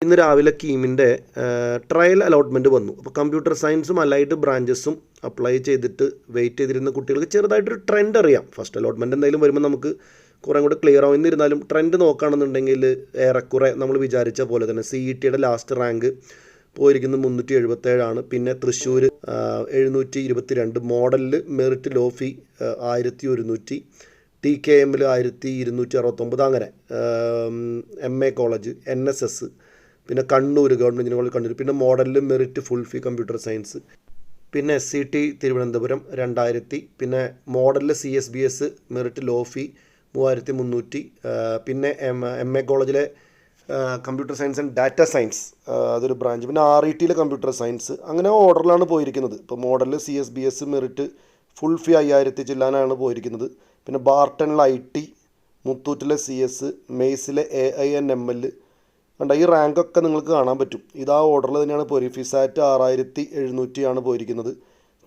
ഇന്ന് രാവിലെ കീമിൻ്റെ trial allotment വന്നു. അപ്പോൾ കമ്പ്യൂട്ടർ സയൻസും അലൈഡ് ബ്രാഞ്ചസും അപ്ലൈ ചെയ്തിട്ട് വെയിറ്റ് ചെയ്തിരുന്ന കുട്ടികൾക്ക് ചെറുതായിട്ടൊരു ട്രെൻഡ് അറിയാം. ഫസ്റ്റ് അലോട്ട്മെൻറ്റ് എന്തായാലും വരുമ്പോൾ നമുക്ക് കുറേ കൂടെ ക്ലിയർ ആവുന്നിരുന്നാലും ട്രെൻഡ് നോക്കുകയാണെന്നുണ്ടെങ്കിൽ ഏറെക്കുറെ നമ്മൾ വിചാരിച്ച പോലെ തന്നെ CET-യുടെ ലാസ്റ്റ് റാങ്ക് പോയിരിക്കുന്നത് 377 പിന്നെ തൃശ്ശൂർ 722, മോഡലിൽ മെറിറ്റ് ലോ ഫീ 1100, TKM-ൽ 1269, അങ്ങനെ MA കോളേജ് NSS, പിന്നെ കണ്ണൂർ ഗവൺമെൻറ് കോളേജ് കണ്ണൂർ, പിന്നെ മോഡലിൽ മെറിറ്റ് ഫുൾ ഫീ കമ്പ്യൂട്ടർ സയൻസ്, പിന്നെ SCT തിരുവനന്തപുരം 2000, പിന്നെ മോഡലിൽ CSBS മെറിറ്റ് ലോ ഫീ 3300, പിന്നെ MA കോളേജിലെ computer science and data science അതൊരു ബ്രാഞ്ച്, പിന്നെ RET-ലെ കമ്പ്യൂട്ടർ സയൻസ്, അങ്ങനെ ഓർഡറിലാണ് പോയിരിക്കുന്നത്. ഇപ്പോൾ മോഡലിൽ CSBS മെറിറ്റ് ഫുൾ ഫീ 5000 ചില്ലാനാണ് പോയിരിക്കുന്നത്. പിന്നെ ബാർട്ടണിൽ IT, മുത്തൂറ്റിലെ CS, മെയ്സിലെ AINML കണ്ട ഈ റാങ്കൊക്കെ നിങ്ങൾക്ക് കാണാൻ പറ്റും. ഇതാ ഓർഡറിൽ തന്നെയാണ് പോയിരിക്കുന്നത്. ഫിസാറ്റ് 6700 ആണ് പോയിരിക്കുന്നത്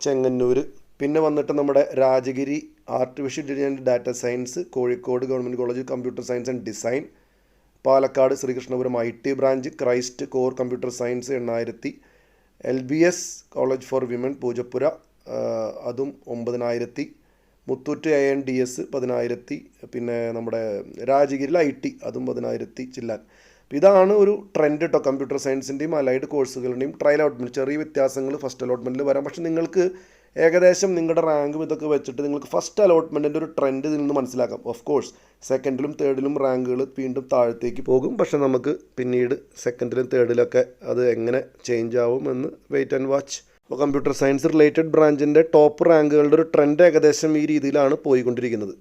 ചെങ്ങന്നൂർ. പിന്നെ വന്നിട്ട് നമ്മുടെ Rajagiri artificial intelligence data science, Kozhikode government college computer science and design, Palakkad Sreekrishnapuram IT branch Christ core computer science 8000, LBS college for women Poojappura അതും 9000, മുത്തൂറ്റ് ANDS 10000, പിന്നെ നമ്മുടെ രാജഗിരിയിൽ IT അതും 10000 ചില്ലാൻ. അപ്പോൾ ഇതാണ് ഒരു ട്രെൻഡ് കേട്ടോ. കമ്പ്യൂട്ടർ സയൻസിൻ്റെയും അലൈഡ് കോഴ്സുകളുടെയും ട്രയൽ അലോട്ട്മെൻറ്റ് ചെറിയ വ്യത്യാസങ്ങൾ ഫസ്റ്റ് അലോട്ട്മെൻറ്റിൽ വരാം. പക്ഷേ നിങ്ങൾക്ക് ഏകദേശം നിങ്ങളുടെ റാങ്കും ഇതൊക്കെ വെച്ചിട്ട് നിങ്ങൾക്ക് ഫസ്റ്റ് അലോട്ട്മെൻറ്റിൻ്റെ ഒരു ട്രെൻഡ് ഇതിൽ നിന്ന് മനസ്സിലാക്കാം. ഓഫ് കോഴ്സ് സെക്കൻഡിലും തേർഡിലും റാങ്കുകൾ വീണ്ടും താഴത്തേക്ക് പോകും. പക്ഷേ നമുക്ക് പിന്നീട് സെക്കൻഡിലും തേർഡിലൊക്കെ അത് എങ്ങനെ ചേഞ്ച് ആവുമെന്ന് വെയിറ്റ് ആൻഡ് വാച്ച്. അപ്പോൾ കമ്പ്യൂട്ടർ സയൻസ് റിലേറ്റഡ് ബ്രാഞ്ചിൻ്റെ ടോപ്പ് റാങ്കുകളുടെ ഒരു ട്രെൻഡ് ഏകദേശം ഈ രീതിയിലാണ് പോയിക്കൊണ്ടിരിക്കുന്നത്.